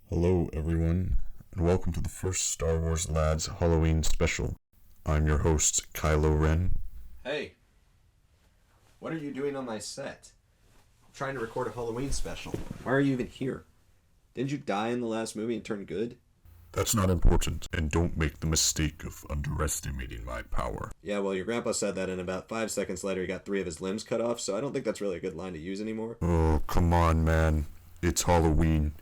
Hello, everyone, and welcome to the first Star Wars Lads Halloween special. I'm your host, Kylo Ren. Hey, what are you doing on my set? I'm trying to record a Halloween special. Why are you even here? Didn't you die in the last movie and turn good? That's not important, and don't make the mistake of underestimating my power. Yeah, well, your grandpa said that, and about 5 seconds later he got 3 of his limbs cut off, so I don't think that's really a good line to use anymore. Oh, come on, man. It's Halloween.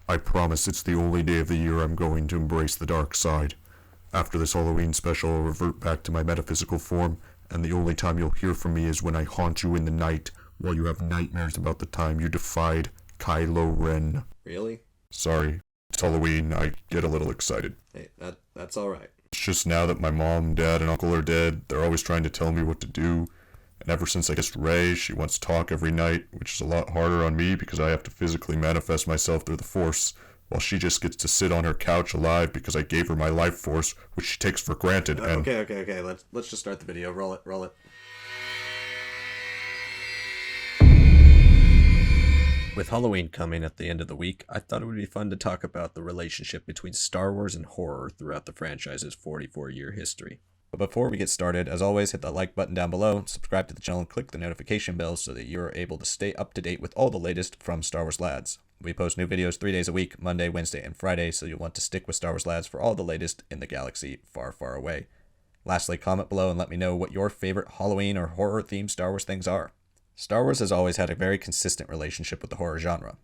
I promise it's the only day of the year I'm going to embrace the dark side. After this Halloween special, I'll revert back to my metaphysical form, and the only time you'll hear from me is when I haunt you in the night, while you have nightmares about the time you defied Kylo Ren. Really? Sorry, it's Halloween, I get a little excited. Hey, that's alright. It's just now that my mom, dad, and uncle are dead, they're always trying to tell me what to do. And ever since I kissed Rey, she wants to talk every night, which is a lot harder on me because I have to physically manifest myself through the Force, while she just gets to sit on her couch alive because I gave her my life force, which she takes for granted. And Okay. Let's just start the video. Roll it. With Halloween coming at the end of the week, I thought it would be fun to talk about the relationship between Star Wars and horror throughout the franchise's 44-year history. But before we get started, as always, hit that like button down below, subscribe to the channel, and click the notification bell so that you're able to stay up to date with all the latest from Star Wars Lads. We post new videos 3 days a week, Monday, Wednesday, and Friday, so you'll want to stick with Star Wars Lads for all the latest in the galaxy far, far away. Lastly, comment below and let me know what your favorite Halloween or horror-themed Star Wars things are. Star Wars has always had a very consistent relationship with the horror genre.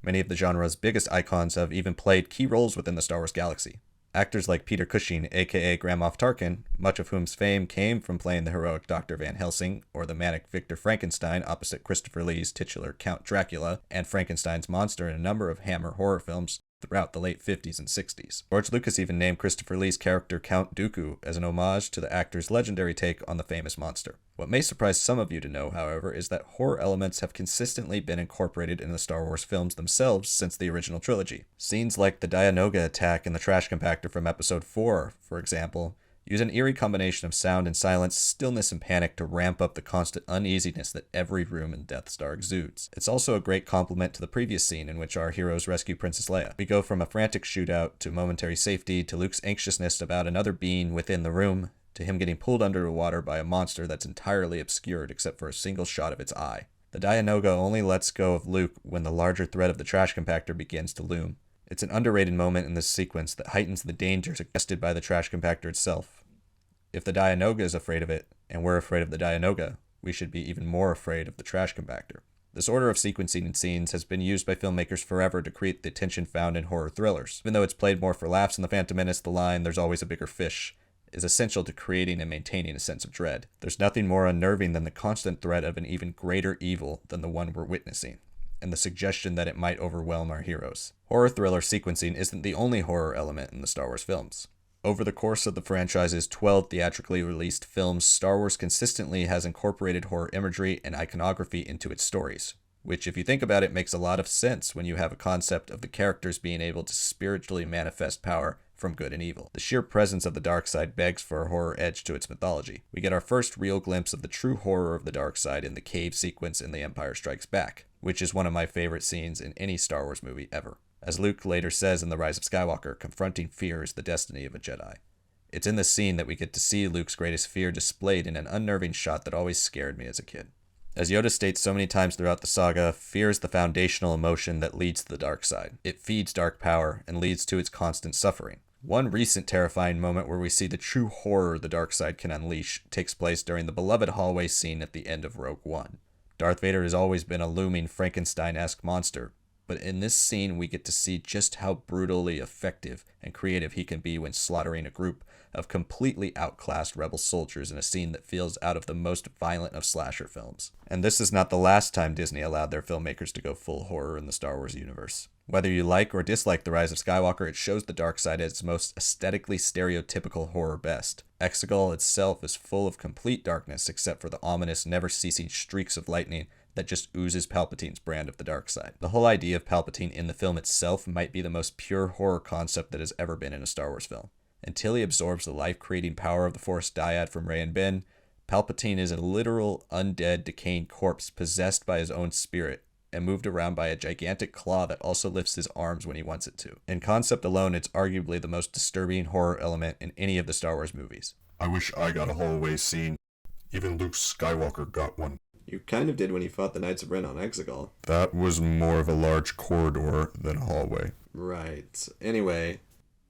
Many of the genre's biggest icons have even played key roles within the Star Wars galaxy. Actors like Peter Cushing, aka Grand Moff Tarkin, much of whom's fame came from playing the heroic Dr. Van Helsing, or the manic Victor Frankenstein opposite Christopher Lee's titular Count Dracula, and Frankenstein's monster in a number of Hammer horror films throughout the late 50s and 60s. George Lucas even named Christopher Lee's character Count Dooku as an homage to the actor's legendary take on the famous monster. What may surprise some of you to know, however, is that horror elements have consistently been incorporated in the Star Wars films themselves since the original trilogy. Scenes like the Dianoga attack in the trash compactor from Episode 4, for example, use an eerie combination of sound and silence, stillness and panic to ramp up the constant uneasiness that every room in Death Star exudes. It's also a great complement to the previous scene in which our heroes rescue Princess Leia. We go from a frantic shootout to momentary safety to Luke's anxiousness about another being within the room to him getting pulled under the water by a monster that's entirely obscured except for a single shot of its eye. The Dianoga only lets go of Luke when the larger threat of the trash compactor begins to loom. It's an underrated moment in this sequence that heightens the danger suggested by the trash compactor itself. If the Dianoga is afraid of it, and we're afraid of the Dianoga, we should be even more afraid of the trash compactor. This order of sequencing in scenes has been used by filmmakers forever to create the tension found in horror thrillers. Even though it's played more for laughs in The Phantom Menace, the line, "There's always a bigger fish," is essential to creating and maintaining a sense of dread. There's nothing more unnerving than the constant threat of an even greater evil than the one we're witnessing, and the suggestion that it might overwhelm our heroes. Horror thriller sequencing isn't the only horror element in the Star Wars films. Over the course of the franchise's 12 theatrically released films, Star Wars consistently has incorporated horror imagery and iconography into its stories, which, if you think about it, makes a lot of sense when you have a concept of the characters being able to spiritually manifest power from good and evil. The sheer presence of the dark side begs for a horror edge to its mythology. We get our first real glimpse of the true horror of the dark side in the cave sequence in The Empire Strikes Back, which is one of my favorite scenes in any Star Wars movie ever. As Luke later says in The Rise of Skywalker, confronting fear is the destiny of a Jedi. It's in this scene that we get to see Luke's greatest fear displayed in an unnerving shot that always scared me as a kid. As Yoda states so many times throughout the saga, fear is the foundational emotion that leads to the dark side. It feeds dark power and leads to its constant suffering. One recent terrifying moment where we see the true horror the dark side can unleash takes place during the beloved hallway scene at the end of Rogue One. Darth Vader has always been a looming Frankenstein-esque monster, but in this scene we get to see just how brutally effective and creative he can be when slaughtering a group of completely outclassed rebel soldiers in a scene that feels out of the most violent of slasher films. And this is not the last time Disney allowed their filmmakers to go full horror in the Star Wars universe. Whether you like or dislike The Rise of Skywalker, it shows the dark side at its most aesthetically stereotypical horror best. Exegol itself is full of complete darkness except for the ominous, never-ceasing streaks of lightning that just oozes Palpatine's brand of the dark side. The whole idea of Palpatine in the film itself might be the most pure horror concept that has ever been in a Star Wars film. Until he absorbs the life-creating power of the Force dyad from Rey and Ben, Palpatine is a literal, undead, decaying corpse possessed by his own spirit, and moved around by a gigantic claw that also lifts his arms when he wants it to. In concept alone, it's arguably the most disturbing horror element in any of the Star Wars movies. I wish I got a hallway scene. Even Luke Skywalker got one. You kind of did when he fought the Knights of Ren on Exegol. That was more of a large corridor than a hallway. Right. Anyway,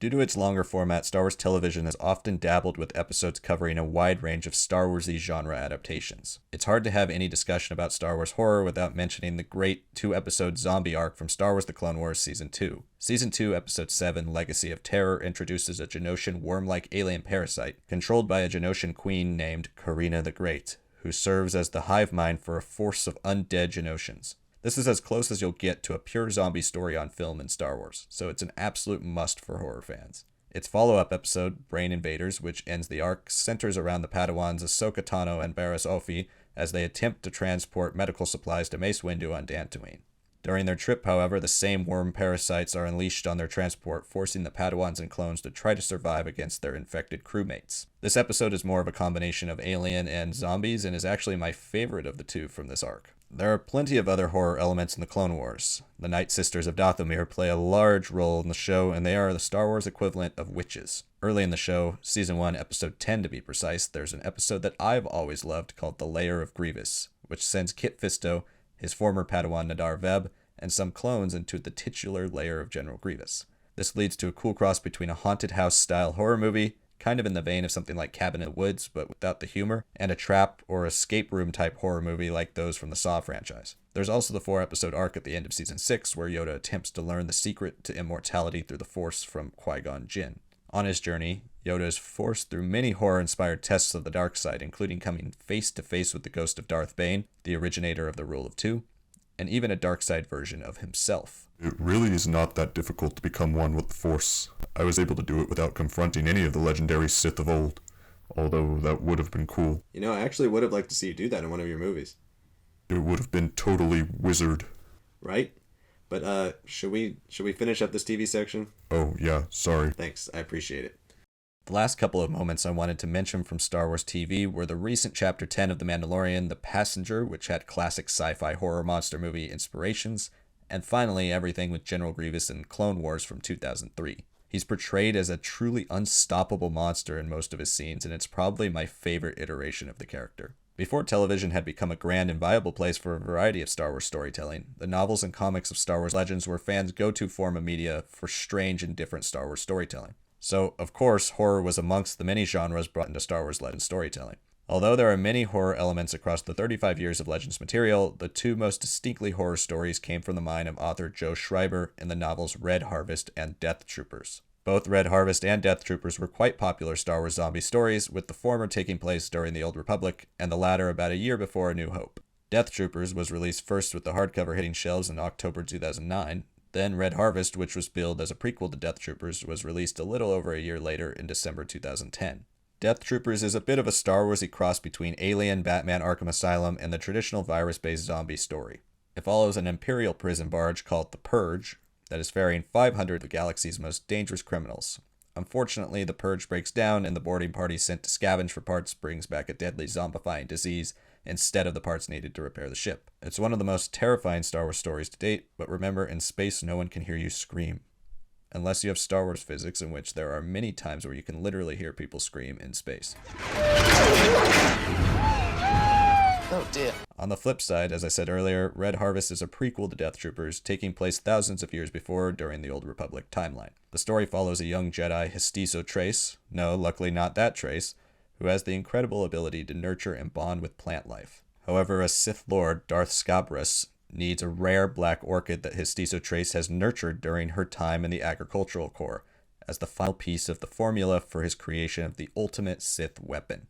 due to its longer format, Star Wars television has often dabbled with episodes covering a wide range of Star Wars-y genre adaptations. It's hard to have any discussion about Star Wars horror without mentioning the great 2-episode zombie arc from Star Wars The Clone Wars Season 2. Season 2, Episode 7, Legacy of Terror, introduces a Geonosian worm-like alien parasite, controlled by a Geonosian queen named Karina the Great, who serves as the hive mind for a force of undead Geonosians. This is as close as you'll get to a pure zombie story on film in Star Wars, so it's an absolute must for horror fans. Its follow-up episode, Brain Invaders, which ends the arc, centers around the Padawans Ahsoka Tano and Barriss Offee as they attempt to transport medical supplies to Mace Windu on Dantooine. During their trip, however, the same worm parasites are unleashed on their transport, forcing the Padawans and clones to try to survive against their infected crewmates. This episode is more of a combination of alien and zombies, and is actually my favorite of the two from this arc. There are plenty of other horror elements in the Clone Wars. The Night Sisters of Dathomir play a large role in the show, and they are the Star Wars equivalent of witches. Early in the show, Season 1, Episode 10 to be precise, there's an episode that I've always loved called The Lair of Grievous, which sends Kit Fisto, his former Padawan Nadar Veb, and some clones into the titular lair of General Grievous. This leads to a cool cross between a haunted house-style horror movie, kind of in the vein of something like Cabin in the Woods, but without the humor, and a trap or escape room type horror movie like those from the Saw franchise. There's also the 4-episode arc at the end of Season 6, where Yoda attempts to learn the secret to immortality through the Force from Qui-Gon Jinn. On his journey, Yoda is forced through many horror-inspired tests of the dark side, including coming face-to-face with the ghost of Darth Bane, the originator of the Rule of Two, and even a dark side version of himself. It really is not that difficult to become one with the Force. I was able to do it without confronting any of the legendary Sith of old, although that would have been cool. You know, I actually would have liked to see you do that in one of your movies. It would have been totally wizard. Right? But, should we finish up this TV section? Oh, yeah, sorry. Thanks, I appreciate it. The last couple of moments I wanted to mention from Star Wars TV were the recent Chapter 10 of The Mandalorian, The Passenger, which had classic sci-fi horror monster movie inspirations, and finally everything with General Grievous in Clone Wars from 2003. He's portrayed as a truly unstoppable monster in most of his scenes, and it's probably my favorite iteration of the character. Before television had become a grand and viable place for a variety of Star Wars storytelling, the novels and comics of Star Wars Legends were fans' go-to form of media for strange and different Star Wars storytelling. So, of course, horror was amongst the many genres brought into Star Wars Legends storytelling. Although there are many horror elements across the 35 years of Legends material, the two most distinctly horror stories came from the mind of author Joe Schreiber in the novels Red Harvest and Death Troopers. Both Red Harvest and Death Troopers were quite popular Star Wars zombie stories, with the former taking place during the Old Republic, and the latter about a year before A New Hope. Death Troopers was released first with the hardcover hitting shelves in October 2009, then Red Harvest, which was billed as a prequel to Death Troopers, was released a little over a year later in December 2010. Death Troopers is a bit of a Star Wars-y cross between Alien, Batman Arkham Asylum, and the traditional virus-based zombie story. It follows an Imperial prison barge called the Purge that is ferrying 500 of the galaxy's most dangerous criminals. Unfortunately, the Purge breaks down, and the boarding party sent to scavenge for parts brings back a deadly zombifying disease instead of the parts needed to repair the ship. It's one of the most terrifying Star Wars stories to date, but remember, in space no one can hear you scream. Unless you have Star Wars physics, in which there are many times where you can literally hear people scream in space. Oh dear. On the flip side, as I said earlier, Red Harvest is a prequel to Death Troopers, taking place thousands of years before during the Old Republic timeline. The story follows a young Jedi, Hestizo Trace, no, luckily not that Trace, who has the incredible ability to nurture and bond with plant life. However, a Sith Lord, Darth Scabras, needs a rare black orchid that Hestizo Trace has nurtured during her time in the Agricultural Corps, as the final piece of the formula for his creation of the ultimate Sith weapon.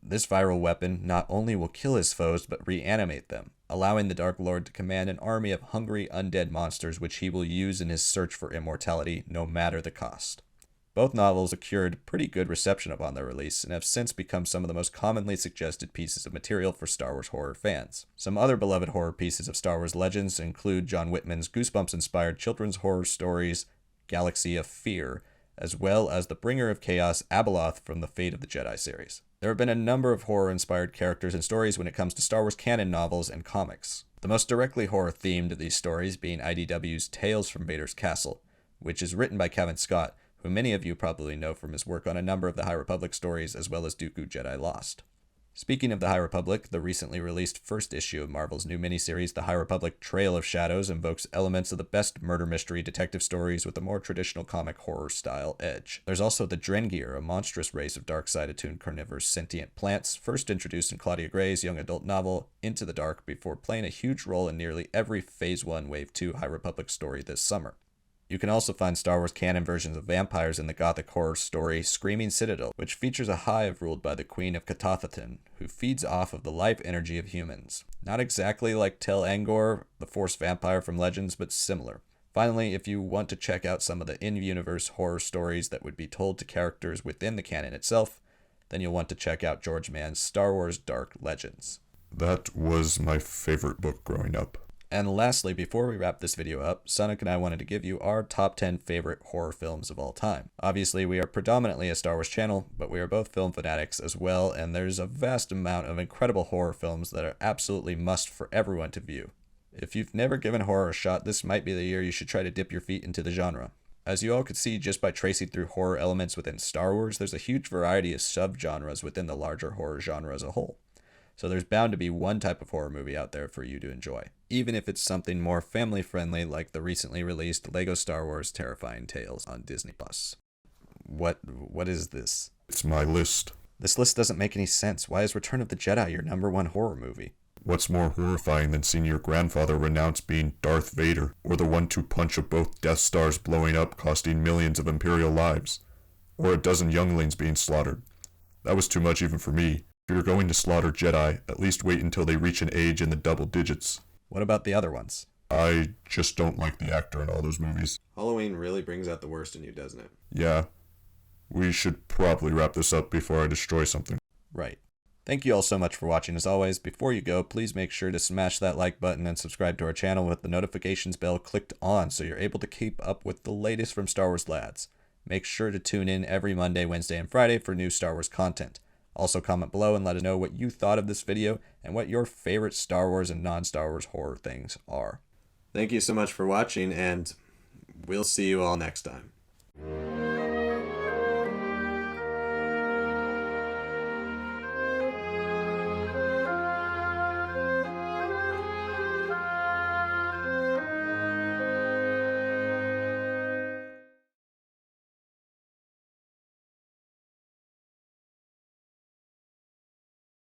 This viral weapon not only will kill his foes, but reanimate them, allowing the Dark Lord to command an army of hungry undead monsters which he will use in his search for immortality, no matter the cost. Both novels secured pretty good reception upon their release, and have since become some of the most commonly suggested pieces of material for Star Wars horror fans. Some other beloved horror pieces of Star Wars Legends include John Whitman's Goosebumps-inspired children's horror stories, Galaxy of Fear, as well as the bringer of chaos Abeloth from the Fate of the Jedi series. There have been a number of horror-inspired characters and stories when it comes to Star Wars canon novels and comics. The most directly horror-themed of these stories being IDW's Tales from Vader's Castle, which is written by Kevin Scott, who many of you probably know from his work on a number of the High Republic stories as well as Dooku Jedi Lost. Speaking of the High Republic, the recently released first issue of Marvel's new miniseries, The High Republic Trail of Shadows, invokes elements of the best murder mystery detective stories with a more traditional comic horror style edge. There's also the Drengir, a monstrous race of dark-side-attuned carnivorous sentient plants, first introduced in Claudia Gray's young adult novel, Into the Dark, before playing a huge role in nearly every Phase 1 Wave 2 High Republic story this summer. You can also find Star Wars canon versions of vampires in the gothic horror story Screaming Citadel, which features a hive ruled by the Queen of Katathatyn, who feeds off of the life energy of humans. Not exactly like Tel Angor, the Force vampire from Legends, but similar. Finally, if you want to check out some of the in-universe horror stories that would be told to characters within the canon itself, then you'll want to check out George Mann's Star Wars Dark Legends. That was my favorite book growing up. And lastly, before we wrap this video up, Sonic and I wanted to give you our top 10 favorite horror films of all time. Obviously, we are predominantly a Star Wars channel, but we are both film fanatics as well, and there's a vast amount of incredible horror films that are absolutely must for everyone to view. If you've never given horror a shot, this might be the year you should try to dip your feet into the genre. As you all could see just by tracing through horror elements within Star Wars, there's a huge variety of subgenres within the larger horror genre as a whole. So there's bound to be one type of horror movie out there for you to enjoy, even if it's something more family-friendly like the recently released LEGO Star Wars Terrifying Tales on Disney+. What is this? It's my list. This list doesn't make any sense. Why is Return of the Jedi your #1 horror movie? What's more horrifying than seeing your grandfather renounced being Darth Vader, or the 1-2 punch of both Death Stars blowing up costing millions of Imperial lives, or a dozen younglings being slaughtered? That was too much even for me. If you're going to slaughter Jedi, at least wait until they reach an age in the double digits. What about the other ones? I just don't like the actor in all those movies. Halloween really brings out the worst in you, doesn't it? Yeah. We should probably wrap this up before I destroy something. Right. Thank you all so much for watching. As always, before you go, please make sure to smash that like button and subscribe to our channel with the notifications bell clicked on so you're able to keep up with the latest from Star Wars Lads. Make sure to tune in every Monday, Wednesday, and Friday for new Star Wars content. Also comment below and let us know what you thought of this video and what your favorite Star Wars and non-Star Wars horror things are. Thank you so much for watching, and we'll see you all next time.